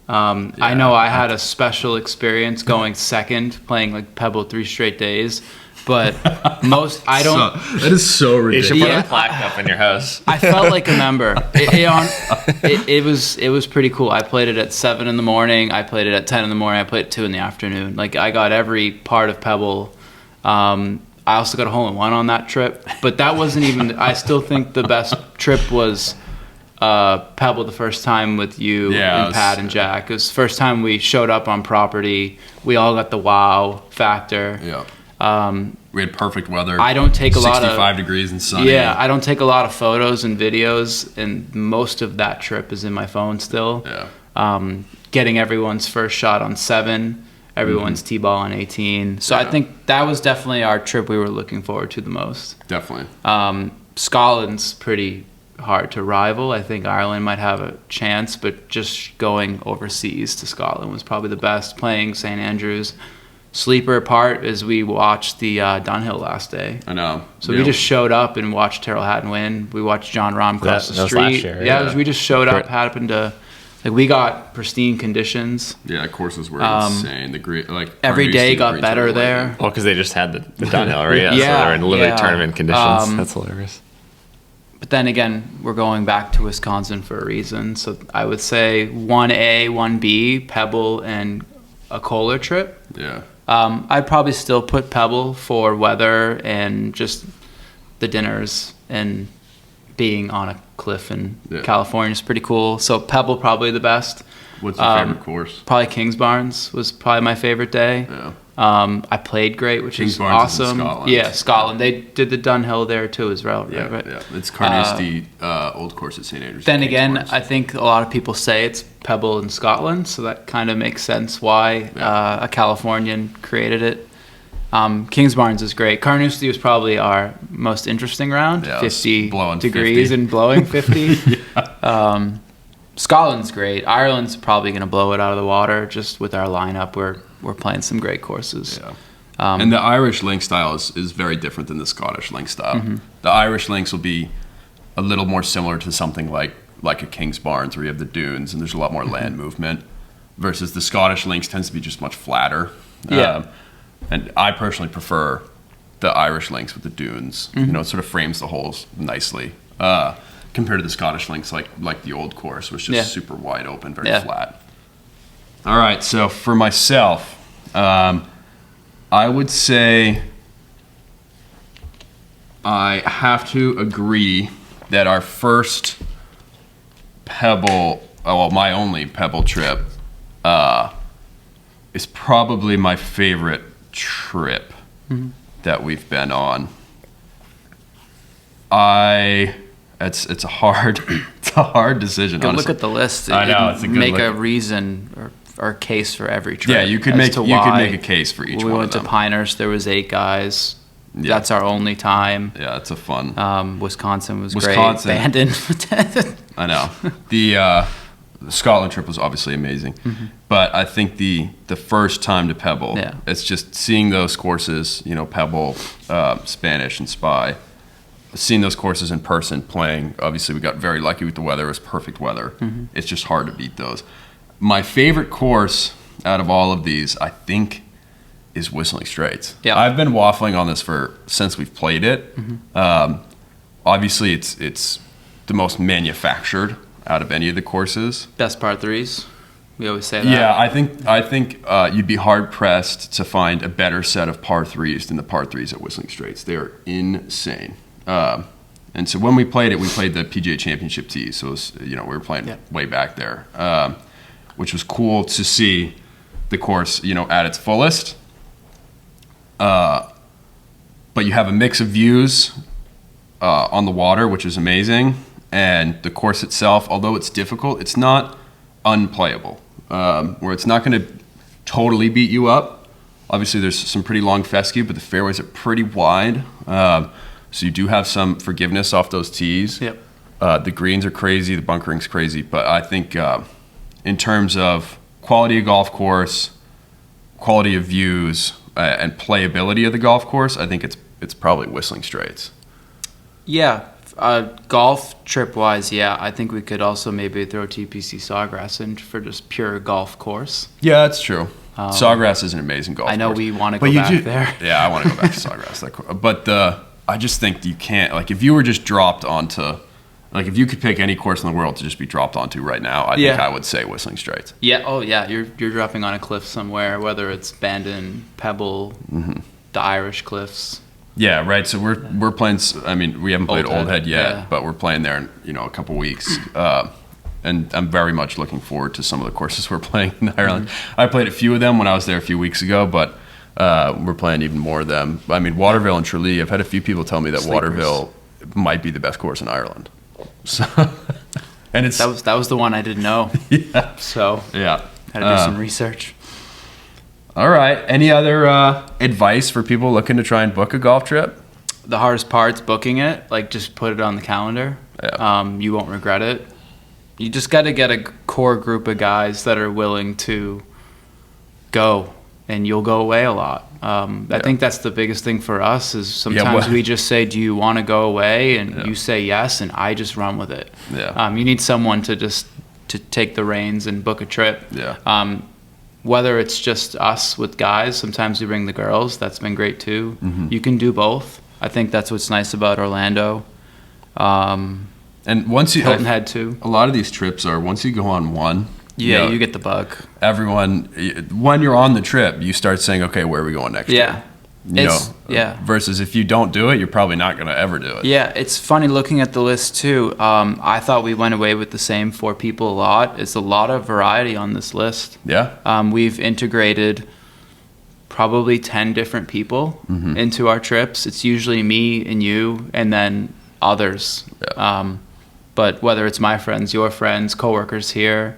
I know I had a special experience going second, playing like Pebble 3 straight days. But I don't. That is so ridiculous. You should put a plaque up in your house. I felt like a member. It was pretty cool. I played it at 7 in the morning. I played it at 10 in the morning. I played it 2 in the afternoon. Like I got every part of Pebble. I also got a hole in one on that trip. But that wasn't even. I still think the best trip was Pebble the first time with you and Pat and Jack. It was the first time we showed up on property. We all got the wow factor. Yeah. We had perfect weather. I don't take a lot of 65 degrees and sunny. Yeah, I don't take a lot of photos and videos, and most of that trip is in my phone still. Yeah. Getting everyone's first shot on 7, everyone's tee-ball on 18. So I think that was definitely our trip we were looking forward to the most. Definitely. Scotland's pretty hard to rival. I think Ireland might have a chance, but just going overseas to Scotland was probably the best. Playing St. Andrews. Sleeper part is we watched the Dunhill last day. I know. So we just showed up and watched Terrell Hatton win. We watched John Rahm cross the street. Last year, yeah, we just showed up. Happened to, like, we got pristine conditions. Yeah, courses were insane. The green, like every day got better there. Well, because they just had the Dunhill, right? So they're in limited tournament conditions. That's hilarious. But then again, we're going back to Wisconsin for a reason. So I would say 1A, 1B, Pebble, and a Kohler trip. Yeah. I'd probably still put Pebble for weather and just the dinners and being on a cliff in California is pretty cool. So Pebble probably the best. What's your favorite course? Probably Kingsbarns was probably my favorite day. Yeah. I played great, which is awesome. Is in Scotland. Yeah, Scotland. They did the Dunhill there too as well. Yeah, right? Yeah. It's Carnoustie old course at St. Andrews. Then again, I think a lot of people say it's Pebble in Scotland, so that kind of makes sense why a Californian created it. Kingsbarns is great. Carnoustie was probably our most interesting round. 50 degrees 50. And blowing 50. Scotland's great. Ireland's probably going to blow it out of the water just with our lineup. We're playing some great courses. Yeah. And the Irish link style is very different than the Scottish link style. Mm-hmm. The Irish links will be a little more similar to something like a Kingsbarns where you have the dunes and there's a lot more land movement, versus the Scottish links tends to be just much flatter. Yeah. And I personally prefer the Irish links with the dunes. Mm-hmm. You know, it sort of frames the holes nicely. Compared to the Scottish links, like the old course, was just super wide open, very flat. All right, so for myself, I would say I have to agree that our first Pebble, my only Pebble trip, is probably my favorite trip that we've been on. It's a hard decision. Go look at the list. I know, it's a good make look. A reason or case for every trip. Yeah, you could make a case for each one. We went to Pinehurst. There was 8 guys. Yeah. That's our only time. Yeah, it's a fun. Wisconsin was great. Bandon. I know. The Scotland trip was obviously amazing, but I think the first time to Pebble, it's just seeing those courses. You know, Pebble, Spanish, and Spy. Seeing those courses in person, playing. Obviously, we got very lucky with the weather. It was perfect weather. Mm-hmm. It's just hard to beat those. My favorite course out of all of these, I think, is Whistling Straits. Yeah. I've been waffling on this since we've played it. Mm-hmm. Obviously, it's the most manufactured out of any of the courses. Best par 3s. We always say that. Yeah, I think you'd be hard pressed to find a better set of par 3s than the par 3s at Whistling Straits. They are insane. And so when we played it, we played the PGA Championship tees. So it was, we were playing way back there, which was cool to see the course, at its fullest. But you have a mix of views on the water, which is amazing. And the course itself, although it's difficult, it's not unplayable, where it's not going to totally beat you up. Obviously, there's some pretty long fescue, but the fairways are pretty wide. So you do have some forgiveness off those tees. Yep. The greens are crazy. The bunkering's crazy. But I think in terms of quality of golf course, quality of views, and playability of the golf course, I think it's probably Whistling Straits. Yeah. Golf trip-wise, yeah. I think we could also maybe throw TPC Sawgrass in for just pure golf course. Yeah, that's true. Sawgrass is an amazing golf course. I know we want to go back there. Yeah, I want to go back to Sawgrass. But I just think you can't, like, if you were just dropped onto, like, if you could pick any course in the world to just be dropped onto right now, I think I would say Whistling Straits. Yeah, oh yeah, you're dropping on a cliff somewhere, whether it's Bandon, Pebble, the Irish Cliffs. Yeah, right. So we're playing, I mean, we haven't played Old Head yet, but we're playing there in, a couple weeks. And I'm very much looking forward to some of the courses we're playing in Ireland. I played a few of them when I was there a few weeks ago, but we're playing even more of them. I mean, Waterville and Tralee, I've had a few people tell me that Waterville might be the best course in Ireland. So, and it's that was the one I didn't know. Yeah. So yeah, had to do some research. All right. Any other advice for people looking to try and book a golf trip? The hardest part's booking it. Like, just put it on the calendar. Yeah. You won't regret it. You just got to get a core group of guys that are willing to go, and you'll go away a lot. I think that's the biggest thing for us is sometimes we just say, do you want to go away? And you say yes, and I just run with it. Yeah. You need someone to take the reins and book a trip. Yeah. Whether it's just us with guys, sometimes we bring the girls. That's been great too. Mm-hmm. You can do both. I think that's what's nice about Orlando. And once you Hilton Head too. A lot of these trips are once you go on one. Yeah, you get the bug. Everyone, when you're on the trip, you start saying, "Okay, where are we going next year?" Versus if you don't do it, you're probably not going to ever do it. Yeah, it's funny looking at the list too. I thought we went away with the same 4 people a lot. It's a lot of variety on this list. Yeah. We've integrated probably 10 different people into our trips. It's usually me and you, and then others. Yeah. But whether it's my friends, your friends, coworkers here,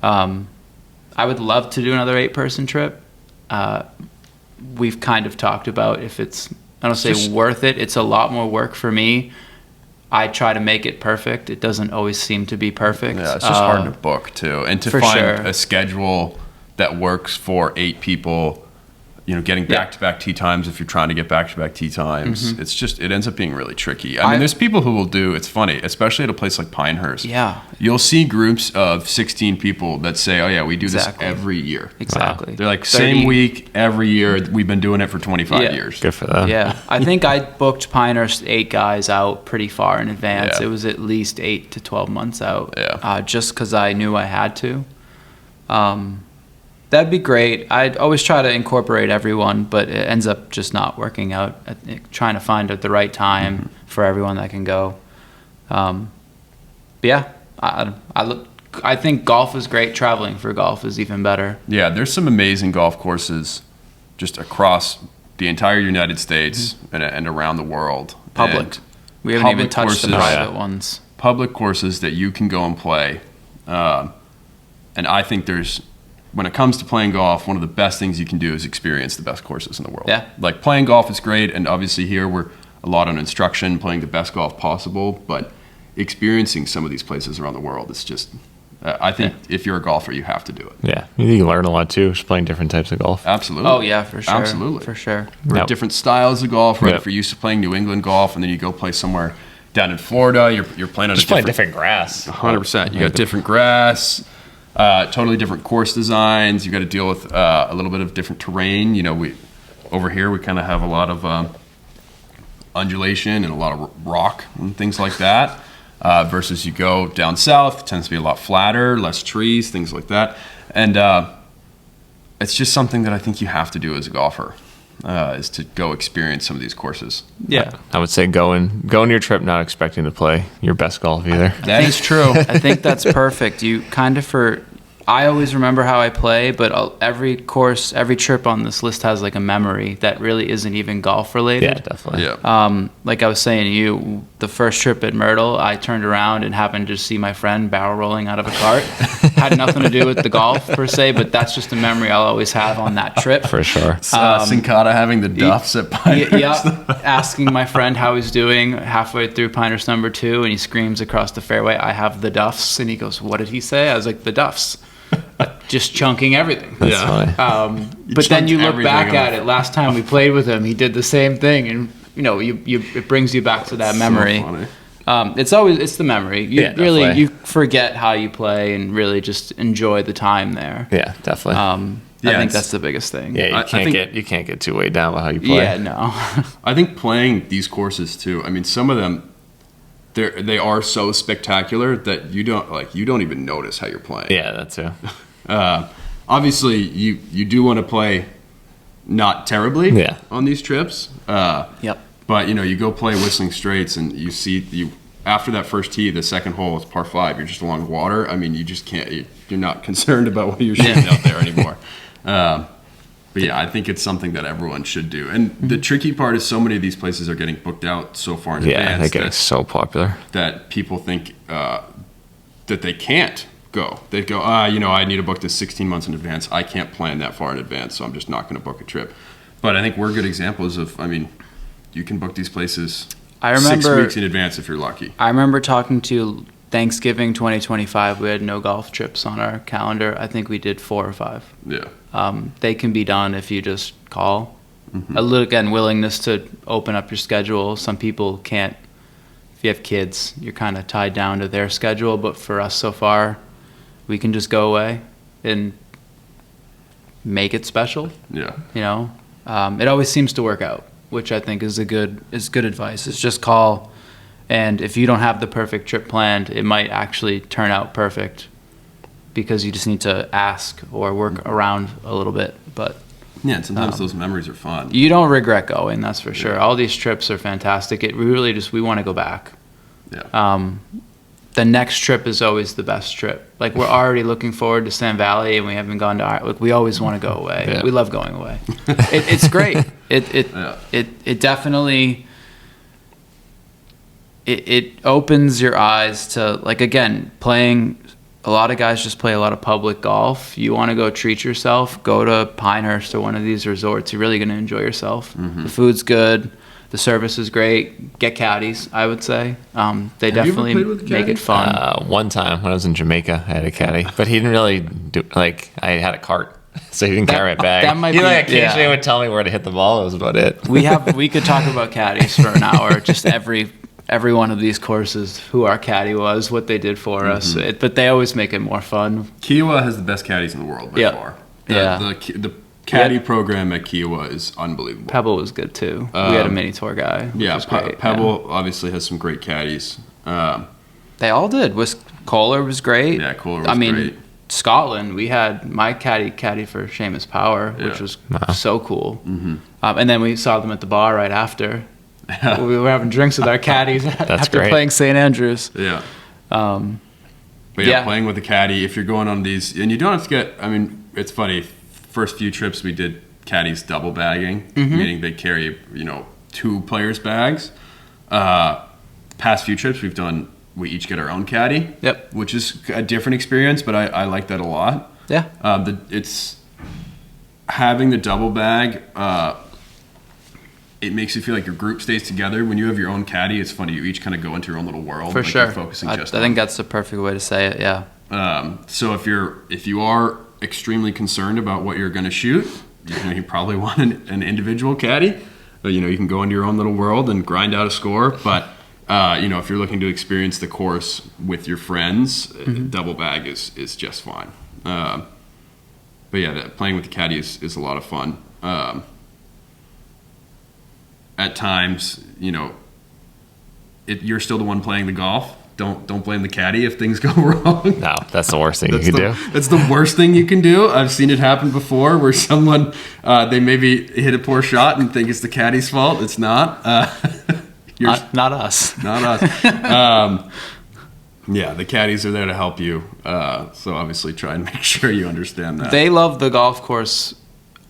I would love to do another 8-person trip. We've kind of talked about if it's, I don't say worth it. It's a lot more work for me. I try to make it perfect. It doesn't always seem to be perfect. Yeah, it's just hard to book too, and to find a schedule that works for 8 people. Getting back-to-back tee times if you're trying to get back-to-back tee times. Mm-hmm. It ends up being really tricky. I mean, there's people who will do, it's funny, especially at a place like Pinehurst. Yeah. You'll see groups of 16 people that say, oh yeah, we do this every year. Exactly. Wow. They're like, 30. Same week, every year, we've been doing it for 25 years. Good for them. Yeah. I think I booked Pinehurst 8 guys out pretty far in advance. Yeah. It was at least 8 to 12 months out. Yeah. Just because I knew I had to. That'd be great. I'd always try to incorporate everyone, but it ends up just not working out. Trying to find at the right time for everyone that can go. But yeah, I think golf is great. Traveling for golf is even better. Yeah, there's some amazing golf courses just across the entire United States and around the world. Public. We haven't even touched the private ones. Public courses that you can go and play. And I think when it comes to playing golf, one of the best things you can do is experience the best courses in the world. Yeah. Like, playing golf is great, and obviously here we're a lot on instruction, playing the best golf possible, but experiencing some of these places around the world is just, I think if you're a golfer, you have to do it. Yeah. You can learn a lot too, just playing different types of golf. Absolutely. Oh yeah, for sure. Absolutely. For sure. Different styles of golf, right? If you're used to playing New England golf, and then you go play somewhere down in Florida, you're playing on just playing different grass. 100%. You got different grass. Totally different course designs. You got to deal with a little bit of different terrain. We over here we kind of have a lot of undulation and a lot of rock and things like that. Versus you go down south, it tends to be a lot flatter, less trees, things like that. And it's just something that I think you have to do as a golfer. is to go experience some of these courses. Yeah. I would say go on your trip not expecting to play your best golf either. That is true. I think that's perfect. You kind of I always remember how I play, but every course, every trip on this list has like a memory that really isn't even golf related. Yeah, definitely. Yeah. Like I was saying to you, the first trip at Myrtle, I turned around and happened to see my friend barrel rolling out of a cart. Had nothing to do with the golf per se, but that's just a memory I'll always have on that trip. For sure. Sincata having the duffs at Pinehurst. Yeah, asking my friend how he's doing halfway through Pinehurst number 2, and he screams across the fairway, "I have the duffs," and he goes, "What did he say?" I was like, "The duffs." Just chunking everything. That's funny. But then you look back at it. Last time we played with him, he did the same thing, and it brings you back to that memory. So funny. It's the memory. You definitely. really you forget how you play and really just enjoy the time there. Yeah, definitely. I think that's the biggest thing. Yeah, you can't get too weighed down by how you play. Yeah, no. I think playing these courses too. I mean, some of them, they are so spectacular that you don't even notice how you're playing. Yeah, that too. Obviously, you do want to play not terribly on these trips. Yep. But you go play Whistling Straits and you after that first tee, the second hole is par 5. You're just along the water. I mean, you just can't. You're not concerned about what you're shooting out there anymore. But yeah, I think it's something that everyone should do. And the tricky part is so many of these places are getting booked out so far in advance. Yeah, they're getting so popular that people think that they can't go. They go, I need to book this 16 months in advance. I can't plan that far in advance, so I'm just not going to book a trip. But I think we're good examples of, you can book these places 6 weeks in advance if you're lucky. I remember talking to Thanksgiving 2025. We had no golf trips on our calendar. I think we did 4 or 5. Yeah. They can be done if you just call. A little, again, willingness to open up your schedule. Some people can't. If you have kids, you're kind of tied down to their schedule. But for us so far, we can just go away and make it special. Yeah. It always seems to work out, which I think is good advice. Is just call, and if you don't have the perfect trip planned, it might actually turn out perfect because you just need to ask or work around a little bit. But yeah, and sometimes those memories are fun. You don't regret going, that's for sure. All these trips are fantastic. We want to go back. Yeah. The next trip is always the best trip. Like, we're already looking forward to Sand Valley, and we haven't gone to Ireland. We always want to go away. Yeah. We love going away. It's great. It definitely it opens your eyes to, like, again, playing. A lot of guys just play a lot of public golf. You want to go treat yourself, go to Pinehurst or one of these resorts. You're really going to enjoy yourself. The food's good. The service is great. Get caddies, I would say. They definitely make it fun. One time when I was in Jamaica, I had a caddy, but he didn't really do, I had a cart, so he didn't carry it back. He occasionally would tell me where to hit the ball. That was about it. We could talk about caddies for an hour, just every one of these courses, who our caddy was, what they did for us. But they always make it more fun. Kiawah has the best caddies in the world by far. The caddy program at Kiawah is unbelievable. Pebble was good too. We had a mini tour guy. Pebble obviously has some great caddies. They all did. Kohler was great. Yeah, Kohler was great. Scotland, we had my caddy for Seamus Power, which was so cool. And then we saw them at the bar right after. We were having drinks with our caddies after playing St. Andrews. Yeah. Playing with a caddy, if you're going on these, and you don't have to get, it's funny, first few trips we did caddies double bagging, meaning they carry, 2 players' bags. Past few trips we each get our own caddy, which is a different experience, but I like that a lot. Yeah. It's having the double bag, it makes you feel like your group stays together. When you have your own caddy, it's funny. You each kind of go into your own little world. For sure. You're focusing I think that's the perfect way to say it. Yeah. So if you are extremely concerned about what you're going to shoot, you probably want an individual caddy. But, you can go into your own little world and grind out a score. But if you're looking to experience the course with your friends, double bag is just fine. But yeah, playing with the caddy is a lot of fun. At times, you're still the one playing the golf don't blame the caddy if things go wrong. No, that's the worst thing you can do. That's the worst thing you can do. I've seen it happen before where someone, they maybe hit a poor shot and think it's the caddy's fault. It's not. Not us. Not us. Yeah, the caddies are there to help you. So obviously try and make sure you understand that. They love the golf course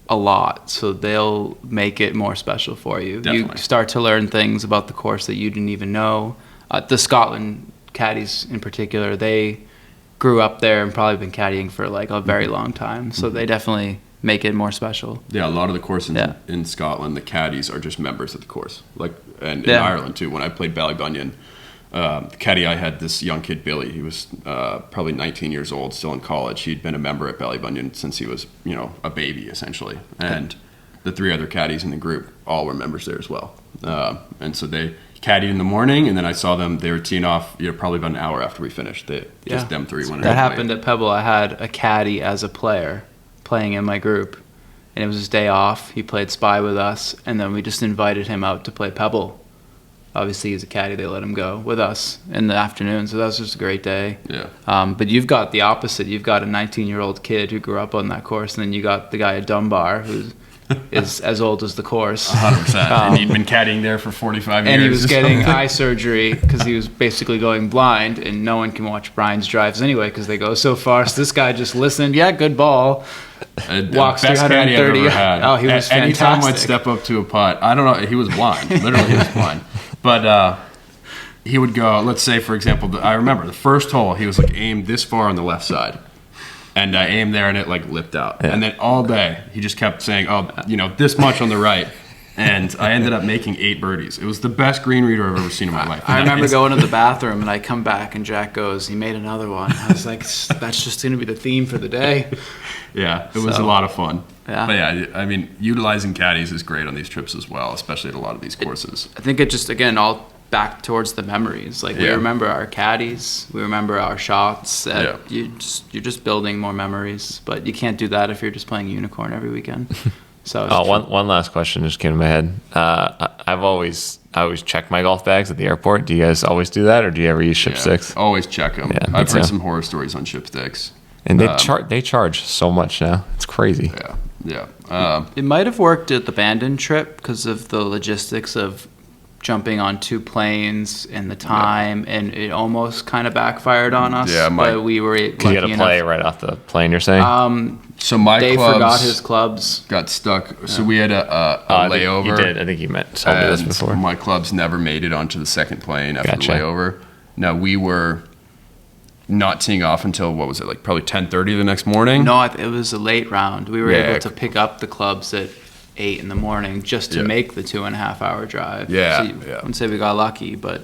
a lot, so they'll make it more special for you. Definitely. You start to learn things about the course that you didn't even know. The Scotland caddies in particular, they grew up there and probably been caddying for like a very long time, so they definitely make it more special. Yeah, a lot of the courses in Scotland, the caddies are just members of the course. And in Ireland too. When I played Ballybunion, the caddy I had, this young kid Billy. He was probably 19 years old, still in college. He'd been a member at Ballybunion since he was, a baby essentially. And the 3 other caddies in the group all were members there as well. And so they caddied in the morning, and then I saw them. They were teeing off, probably about an hour after we finished. Just them 3 went. That happened at Pebble. I had a caddy as a player playing in my group, and it was his day off. He played Spy with us, and then we just invited him out to play Pebble. Obviously, he's a caddy. They let him go with us in the afternoon, so that was just a great day. Yeah. But you've got the opposite. You've got a 19-year-old kid who grew up on that course, and then you got the guy at Dunbar who is as old as the course. 100%. And he'd been caddying there for 45 years. And he was getting eye surgery because he was basically going blind, and no one can watch Brian's drives anyway because they go so far. So this guy just listened. Yeah, good ball. Walks best caddy I've 330. ever had. Oh, he was fantastic. Anytime I'd step up to a putt, I don't know, he was blind. Literally, he was blind. But he would go, let's say, for example, I remember the first hole, he was like aimed this far on the left side. And I aimed there and it like lipped out. Yeah. And then all day, he just kept saying, this much on the right. And I ended up making 8 birdies. It was the best green reader I've ever seen in my life. I remember going to the bathroom and I come back and Jack goes, he made another one. I was like, that's just going to be the theme for the day. Yeah, it was a lot of fun. Yeah. But yeah, I mean, utilizing caddies is great on these trips as well, especially at a lot of these courses. I think it just, again, all back towards the memories. Like, we remember our caddies, we remember our shots. You're just building more memories, but you can't do that if you're just playing Unicorn every weekend. So one last question just came to my head. I always check my golf bags at the airport. Do you guys always do that, or do you ever use Shipsticks? Always check them. Yeah, I've heard some horror stories on Shipsticks. And they charge so much now. It's crazy. Yeah. It might have worked at the Bandon trip because of the logistics of jumping on 2 planes and the time, and it almost kind of backfired on us. Yeah, but we were lucky you got to play right off the plane, you're saying? So my Dave clubs forgot his clubs. got stuck. Yeah. So we had a layover. You did. I think you told me this before. My clubs never made it onto the second plane after the layover. Now, we were not teeing off until, what was it, like probably 10:30 the next morning? No, it was a late round. We were able to pick up the clubs at 8 in the morning just to make the 2.5 hour drive. Yeah, so I wouldn't say we got lucky, but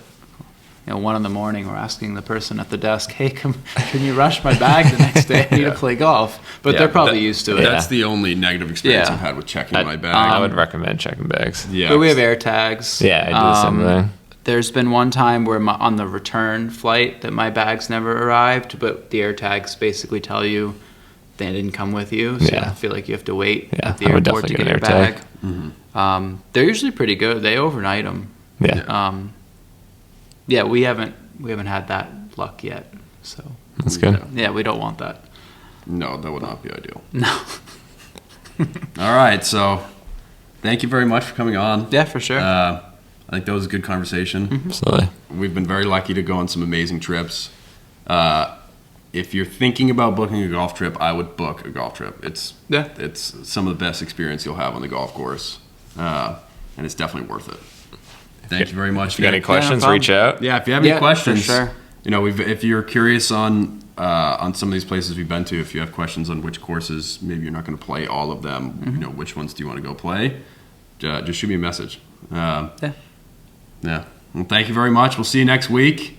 1 in the morning we're asking the person at the desk, hey, can you rush my bag the next day? I need to play golf. But they're probably used to it. That's the only negative experience I've had with checking my bag. I would recommend checking bags. Yeah. But we have air tags. Yeah, I do the same thing. There's been one time where on the return flight that my bags never arrived, but the air tags basically tell you they didn't come with you, so I feel like you have to wait at the airport to get your bag. Mm-hmm. They're usually pretty good. They overnight them. Yeah. We haven't had that luck yet. So that's good. Yeah, we don't want that. No, that would not be ideal. No. All right, so thank you very much for coming on. Yeah, for sure. I think that was a good conversation. Mm-hmm. Absolutely. We've been very lucky to go on some amazing trips. If you're thinking about booking a golf trip, I would book a golf trip. It's some of the best experience you'll have on the golf course, and it's definitely worth it. Thank you very much. If you got any questions, reach out. Yeah, if you have any questions, for sure. If you're curious on some of these places we've been to, if you have questions on which courses, maybe you're not going to play all of them. Mm-hmm. Which ones do you want to go play? Just shoot me a message. Yeah. Well, thank you very much. We'll see you next week.